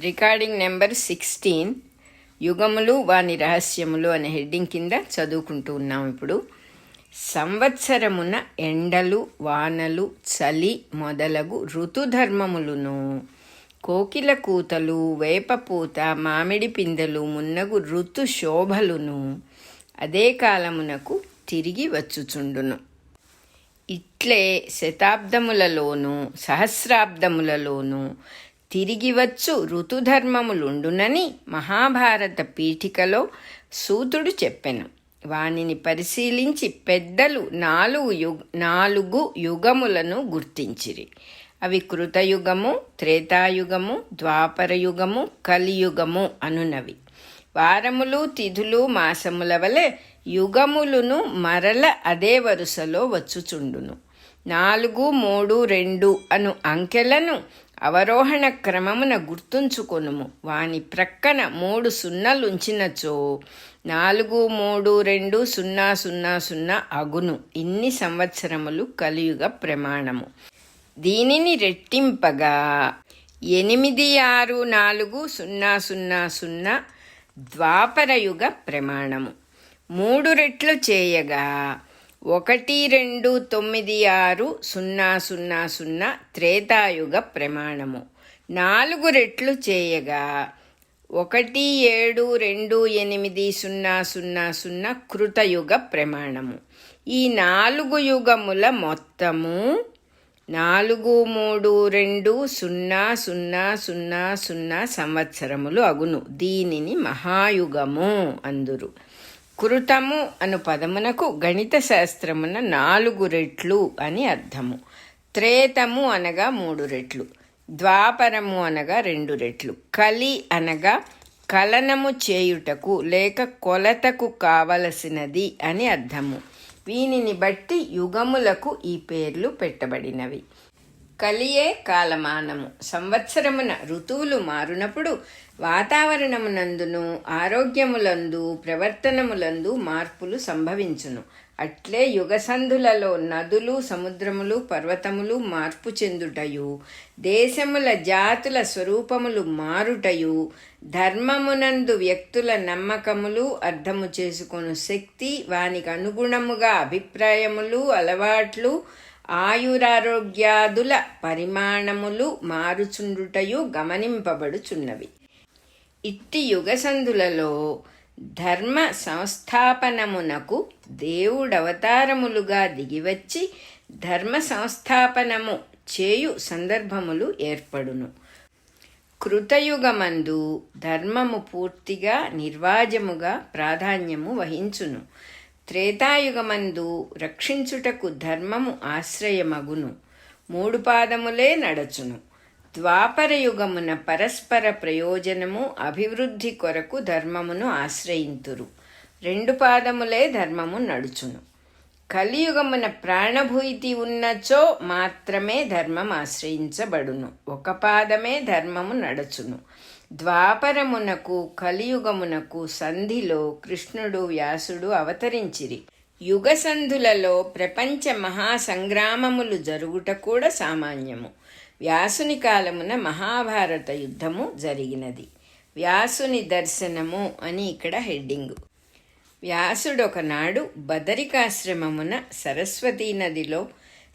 Recording number 16 యుగములు వాని రహస్యములు అనే హెడ్డింగ్ కింద చదువుకుంటూ ఉన్నాం. ఇప్పుడు సంవత్సరమున ఎండలు వానలు చలి మొదలగు ఋతుధర్మములును కోకిల కూతలు వేపపూత మామిడి పిందెలు మున్నగు ఋతు శోభలును అదే కాలమునకు తిరిగి వచ్చుచుండును. ఇట్లే శతాబ్దములలోనూ సహస్రాబ్దములలోనూ తిరిగి వచ్చు ఋతుధర్మములుండునని మహాభారత పీఠికలో సూతుడు చెప్పెను. వానిని పరిశీలించి పెద్దలు నాలుగు యుగములను గుర్తించిరి. అవి కృతయుగము, త్రేతాయుగము, ద్వాపరయుగము, కలియుగము అనునవి. వారములు తిథులు మాసముల వలె యుగములను మరల అదే వరుసలో వచ్చుచుండును. 4, 3, 2 అను అంకెలను అవరోహణ క్రమమున గుర్తుంచుకొనుము. వాని ప్రక్కన 3 సున్నలుంచినచో 4, 3, 2, 0, 0, 0 అగును. ఇన్ని సంవత్సరములు కలియుగ ప్రమాణము. దీనిని రెట్టింపగా 8, 6, 4, 0, 0, 0 ద్వాపరయుగ ప్రమాణము. 3 రెట్లు చేయగా 1, 2, 9, 6, 0, 0, 0 త్రేతాయుగ ప్రమాణము. 4 రెట్లు చేయగా 1, 7, 2, 8, 0, 0, 0 కృతయుగ ప్రమాణము. ఈ 4 యుగముల మొత్తము 4, 3, 2, 0, 0, 0, 0 సంవత్సరములు అగును. దీనిని మహాయుగము అందురు. కృతము అను పదమునకు గణిత శాస్త్రమున 4 రెట్లు అని అర్థము. త్రేతము అనగా 3 రెట్లు, ద్వాపరము అనగా 2 రెట్లు, కలి అనగా కలనము చేయుటకు లేక కొలతకు కావలసినది అని అర్థము. వీనిని బట్టి యుగములకు ఈ పేర్లు పెట్టబడినవి. కలియే కాలమానము. సంవత్సరమున ఋతువులు మారునప్పుడు వాతావరణమునందును ఆరోగ్యములందు ప్రవర్తనములందు మార్పులు సంభవించును. అట్లే యుగసంధులలో నదులు సముద్రములు పర్వతములు మార్పు చెందుటయు దేశముల జాతుల స్వరూపములు మారుటయు ధర్మమునందు వ్యక్తుల నమ్మకములు అర్థము చేసుకొను శక్తి వానికి అనుగుణముగా అభిప్రాయములు అలవాట్లు ఆయురారోగ్యాదుల పరిమాణములు మారుచుండుటయు గమనింపబడుచున్నవి. ఇట్టి యుగసంధులలో ధర్మ సంస్థాపనమునకు దేవుడవతారములుగా దిగివచ్చి ధర్మ సంస్థాపనము చేయు సందర్భములు ఏర్పడును. కృతయుగమందు ధర్మము పూర్తిగా నిర్వాజముగా ప్రాధాన్యము వహించును. త్రేతాయుగమందు రక్షించుటకు ధర్మము ఆశ్రయమగును. 3 పాదములే నడచును. ద్వాపరయుగమున పరస్పర ప్రయోజనము అభివృద్ధి కొరకు ధర్మమును ఆశ్రయింతురు. 2 పాదములే ధర్మము నడుచును. కలియుగమున ప్రాణభూతి ఉన్నచో మాత్రమే ధర్మం ఆశ్రయించబడును. 1 పాదమే ధర్మము నడచును. ద్వాపరమునకు కలియుగమునకు సంధిలో కృష్ణుడు వ్యాసుడు అవతరించిరి. యుగసంధులలో ప్రపంచ మహాసంగ్రామములు జరుగుట కూడా సామాన్యము. వ్యాసుని కాలమున మహాభారత యుద్ధము జరిగినది. వ్యాసుని దర్శనము అని ఇక్కడ హెడ్డింగు. వ్యాసుడొకనాడు బదరికాశ్రమమున సరస్వతీ నదిలో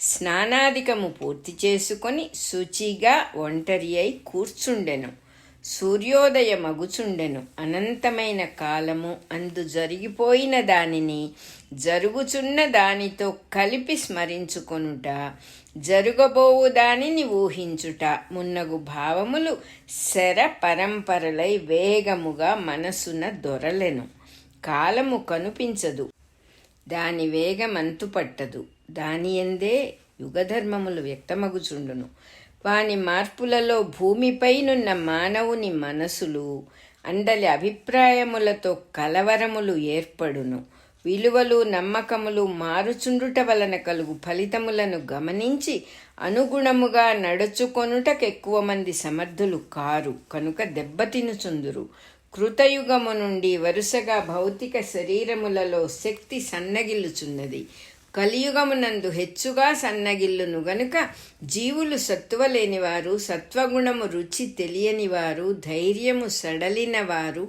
స్నానాదికము పూర్తి చేసుకొని శుచిగా ఒంటరి అయి కూర్చుండెను. సూర్యోదయమగుచుండెను. అనంతమైన కాలము అందు జరిగిపోయిన దానిని జరుగుచున్న దానితో కలిపి స్మరించుకొనుట, జరుగబోవు దానిని ఊహించుట మున్నగు భావములు శర పరంపరలై వేగముగా మనసున దొరలెను. కాలము కనిపించదు, దాని వేగమంతు పట్టదు. దానియందే యుగధర్మములు వ్యక్తమగుచుండును. వాని మార్పులలో భూమిపైనున్న మానవుని మనసులు అందలి అభిప్రాయములతో కలవరములు ఏర్పడును. విలువలు నమ్మకములు మారుచుండుట వలన కలుగు ఫలితములను గమనించి అనుగుణముగా నడుచుకొనుటకెక్కువ మంది సమర్థులు కారు కనుక దెబ్బతినుచుందురు. కృతయుగము నుండి వరుసగా భౌతిక శరీరములలో శక్తి సన్నగిల్లుచున్నది. కలియుగమునందు హెచ్చుగా సన్నగిల్లును గనుక జీవులు సత్తువ లేనివారు, సత్వగుణము రుచి తెలియనివారు, ధైర్యము సడలినవారు,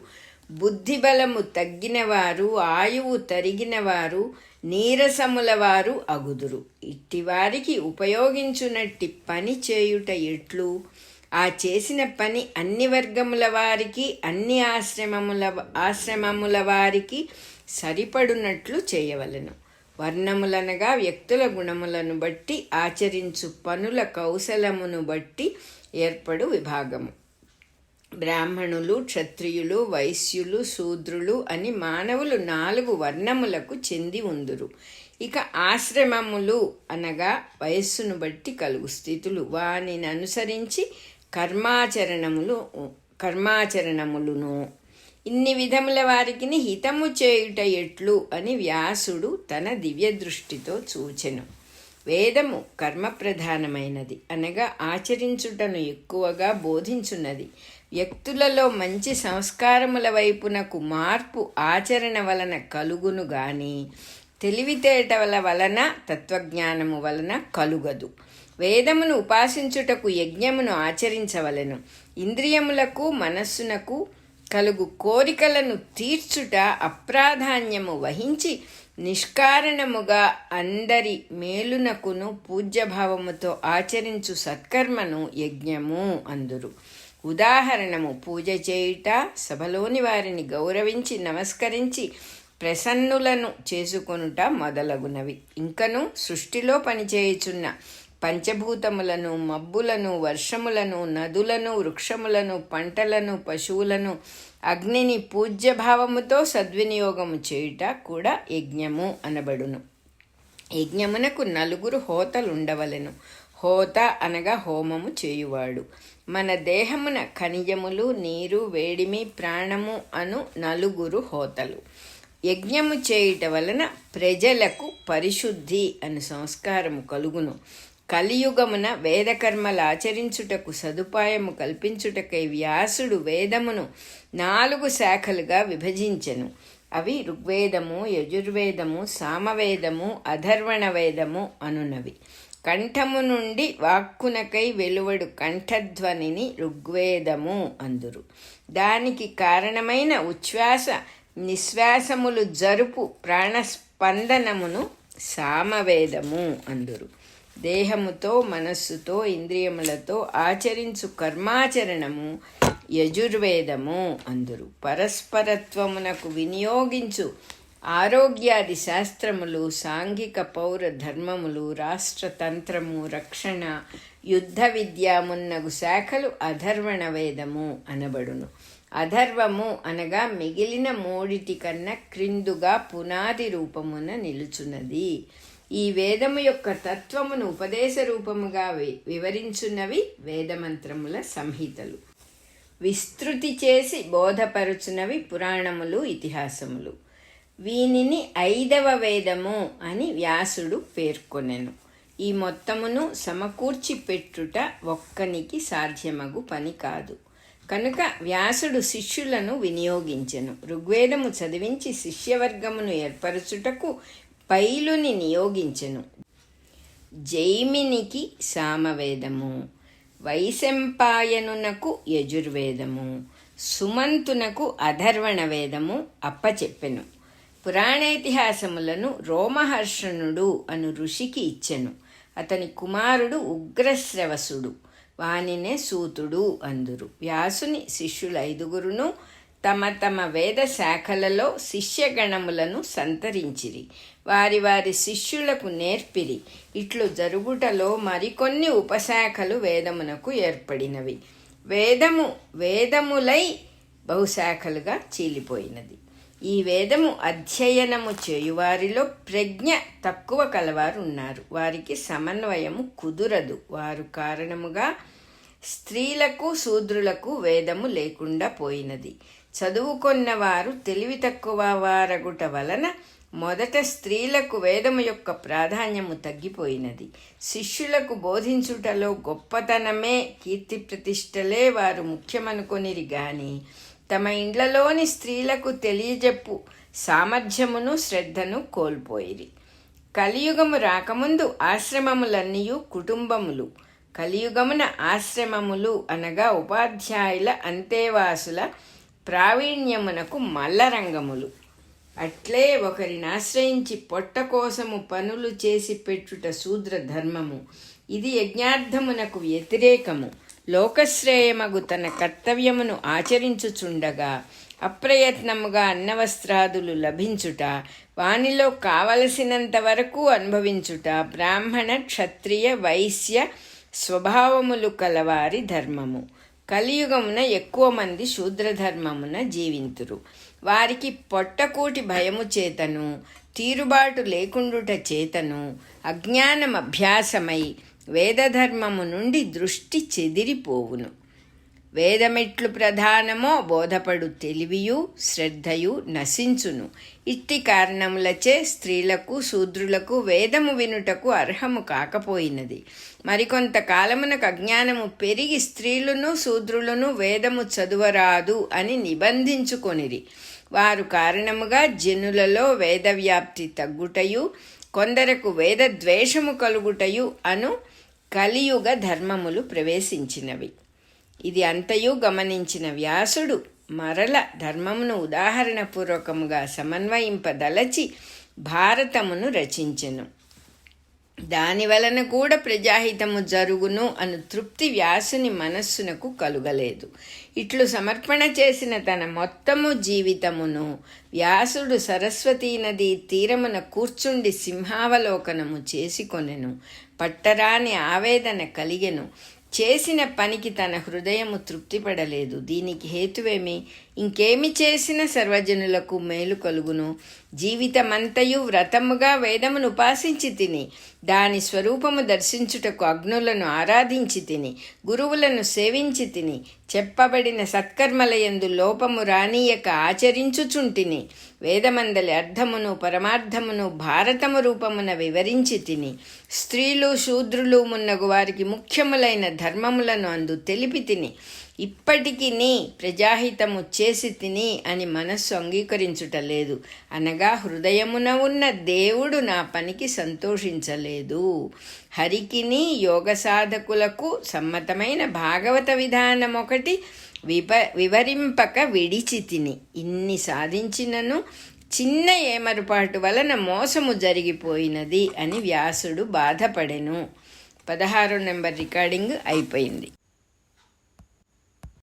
బుద్ధిబలము తగ్గినవారు, ఆయువు తరిగినవారు, నీరసములవారు అగుదురు. ఇట్టివారికి ఉపయోగించునట్టి పని చేయుట ఎట్లు? ఆ చేసిన పని అన్ని వర్గముల వారికి, అన్ని ఆశ్రమముల వారికి సరిపడునట్లు చేయవలెను. వర్ణములనగా వ్యక్తుల గుణములను బట్టి, ఆచరించు పనుల కౌశలమును బట్టి ఏర్పడు విభాగము. బ్రాహ్మణులు, క్షత్రియులు, వైశ్యులు, శూద్రులు అని మానవులు 4 వర్ణములకు చెంది ఉందురు. ఇక ఆశ్రమములు అనగా వయస్సును బట్టి కలుగు స్థితులు, వానిని అనుసరించి కర్మాచరణములును. ఇన్ని విధముల వారికి హితము చేయుట ఎట్లు అని వ్యాసుడు తన దివ్య దృష్టితో చూచెను. వేదము కర్మప్రధానమైనది అనగా ఆచరించుటను ఎక్కువగా బోధించున్నది. వ్యక్తులలో మంచి సంస్కారముల వైపునకు మార్పు ఆచరణ వలన కలుగును గాని తెలివితేటల వలన, తత్వజ్ఞానము వలన కలుగదు. వేదమును ఉపాసించుటకు యజ్ఞమును ఆచరించవలెను. ఇంద్రియములకు, మనస్సునకు కలుగు కోరికలను తీర్చుట అప్రాధాన్యము వహించి నిష్కారణముగా అందరి మేలునకును పూజ్యభావముతో ఆచరించు సత్కర్మను యజ్ఞము అందురు. ఉదాహరణము పూజ చేయుట, సభలోని వారిని గౌరవించి నమస్కరించి ప్రసన్నులను చేసుకొనుట మొదలగునవి. ఇంకను సృష్టిలో పనిచేయుచున్న పంచభూతములను, మబ్బులను, వర్షములను, నదులను, వృక్షములను, పంటలను, పశువులను, అగ్నిని పూజ్యభావముతో సద్వినియోగము చేయుట కూడా యజ్ఞము అనబడును. యజ్ఞమునకు 4 హోతలుండవలెను. హోత అనగా హోమము చేయువాడు. మన దేహమున ఖనిజములు, నీరు, వేడిమి, ప్రాణము అను 4 హోతలు. యజ్ఞము చేయుట వలన ప్రజలకు పరిశుద్ధి అను సంస్కారము కలుగును. కలియుగమున వేదకర్మలు ఆచరించుటకు సదుపాయము కల్పించుటకై వ్యాసుడు వేదమును 4 శాఖలుగా విభజించెను. అవి ఋగ్వేదము, యజుర్వేదము, సామవేదము, అథర్వణ వేదము అనునవి. కంఠము నుండి వాక్కునకై వెలువడు కంఠధ్వనిని ఋగ్వేదము అందురు. దానికి కారణమైన ఉచ్ఛ్వాస నిశ్వాసములు జరుపు ప్రాణస్పందనమును సామవేదము అందురు. దేహముతో, మనస్సుతో, ఇంద్రియములతో ఆచరించు కర్మాచరణము యజుర్వేదము అందురు. పరస్పరత్వమునకు వినియోగించు ఆరోగ్యాది శాస్త్రములు, సాంఘిక పౌర ధర్మములు, రాష్ట్రతంత్రము, రక్షణ, యుద్ధ విద్య మున్నగు శాఖలు అధర్వణ వేదము అనబడును. అధర్వము అనగా మిగిలిన 3 కన్నా క్రిందుగా పునాది రూపమున నిలుచున్నది. ఈ వేదము యొక్క తత్వమును ఉపదేశ రూపముగా వివరించున్నవి వేదమంత్రముల సంహితలు. విస్తృతి చేసి బోధపరుచున్నవి పురాణములు, ఇతిహాసములు. వీనిని 5వ వేదము అని వ్యాసుడు పేర్కొనెను. ఈ మొత్తమును సమకూర్చి పెట్టుట ఒక్కనికి సాధ్యమగు పని కాదు. కనుక వ్యాసుడు శిష్యులను వినియోగించెను. ఋగ్వేదము చదివించి శిష్యవర్గమును ఏర్పరచుటకు పైలుని నియోగించెను. జైమినికి సామవేదము, వైశంపాయనునకు యజుర్వేదము, సుమంతునకు అధర్వణ వేదము అప్పచెప్పెను. పురాణేతిహాసములను రోమహర్షణుడు అను ఋషికి ఇచ్చెను. అతని కుమారుడు ఉగ్రశ్రవసుడు, వానినే సూతుడు అందురు. వ్యాసుని శిష్యులు 5గురును తమ తమ వేద శాఖలలో శిష్యగణములను సంతరించిరి. వారి వారి శిష్యులకు నేర్పిరి. ఇట్లు జరుగుటలో మరికొన్ని ఉపశాఖలు వేదమునకు ఏర్పడినవి. వేదము వేదములై బహుశాఖలుగా చీలిపోయినది. ఈ వేదము అధ్యయనము చేయువారిలో ప్రజ్ఞ తక్కువ కలవారు ఉన్నారు. వారికి సమన్వయము కుదురదు. వారు కారణముగా స్త్రీలకు, శూద్రులకు వేదము లేకుండా పోయినది. చదువుకొన్నవారు తెలివి తక్కువ వారగుట వలన మొదట స్త్రీలకు వేదము యొక్క ప్రాధాన్యము తగ్గిపోయినది. శిష్యులకు బోధించుటలో గొప్పతనమే, కీర్తి ప్రతిష్టలే వారు ముఖ్యమనుకొనిరి గాని తమ ఇండ్లలోని స్త్రీలకు తెలియజెప్పు సామర్థ్యమును, శ్రద్ధను కోల్పోయిరి. కలియుగము రాకముందు ఆశ్రమములన్నీయు కుటుంబములు, కలియుగమున ఆశ్రమములు అనగా ఉపాధ్యాయుల అంతేవాసుల ప్రావీణ్యమునకు మల్లరంగములు. అట్లే ఒకరిని ఆశ్రయించి పొట్ట కోసము పనులు చేసి పెట్టుట శూద్ర ధర్మము. ఇది యజ్ఞార్థమునకు వ్యతిరేకము. లోకశ్రేయమగు తన కర్తవ్యమును ఆచరించుచుండగా అప్రయత్నముగా అన్నవస్త్రాదులు లభించుట, వానిలో కావలసినంత వరకు అనుభవించుట బ్రాహ్మణ క్షత్రియ వైశ్య స్వభావములు కలవారి ధర్మము. కలియుగమున ఎక్కువ మంది శూద్రధర్మమున జీవింతురు. వారికి పొట్టకూటి భయము చేతను, తీరుబాటు లేకుండుట చేతను అజ్ఞానం అభ్యాసమై వేదధర్మము నుండి దృష్టి చెదిరిపోవును. వేదమెట్లు ప్రధానమో బోధపడు తెలివియు శ్రద్ధయు నశించును. ఇట్టి కారణములచే స్త్రీలకు శూద్రులకు వేదము వినుటకు అర్హము కాకపోయినది. మరికొంత కాలమునకు అజ్ఞానము పెరిగి స్త్రీలను శూద్రులను వేదము చదువరాదు అని నిబంధించుకొనిరి. వారు కారణముగా జనులలో వేదవ్యాప్తి తగ్గుటయు కొందరకు వేదద్వేషము కలుగుటయు అను కలియుగ ధర్మములు ప్రవేశించినవి. ఇది అంతయు గమనించిన వ్యాసుడు మరల ధర్మమును ఉదాహరణపూర్వకముగా సమన్వయింపదలచి భారతమును రచించెను. దానివలన కూడా ప్రజాహితము జరుగును అను తృప్తి వ్యాసుని మనస్సునకు కలుగలేదు. ఇట్లు సమర్పణ చేసిన తన మొత్తము జీవితమును వ్యాసుడు సరస్వతీ నదీ తీరమున కూర్చుండి సింహావలోకనము చేసుకొనెను. పట్టరాని ఆవేదన కలిగెను. చేసిన పనికి తన హృదయము తృప్తిపడలేదు. దీనికి హేతువేమి? ఇంకేమి చేసిన సర్వజనులకు మేలు కలుగును? జీవితమంతయు వ్రతముగా వేదమును ఉపాసించి తిని, దాని స్వరూపము దర్శించుటకు అగ్నులను ఆరాధించి తిని, గురువులను సేవించి తిని, చెప్పబడిన సత్కర్మలయందు లోపము రానీయక ఆచరించుచుంటిని, వేదమందలి అర్థమును పరమార్థమును భారతము రూపమున వివరించి తిని, స్త్రీలు శూద్రులు మున్నగు వారికి ముఖ్యములైన ధర్మములను అందు తెలిపి తిని, ఇప్పటికి ప్రజాహితము చేసి తిని అని మనస్సు అంగీకరించుటలేదు. అనగా హృదయమున ఉన్న దేవుడు నా పనికి సంతోషించలేదు. హరికిని యోగ సాధకులకు సమ్మతమైన భాగవత విధానం ఒకటి వివరింపక విడిచి తిని, ఇన్ని సాధించినను చిన్న ఏమరుపాటు వలన మోసము జరిగిపోయినది అని వ్యాసుడు బాధపడెను. 16వ నెంబర్ రికార్డింగ్ అయిపోయింది.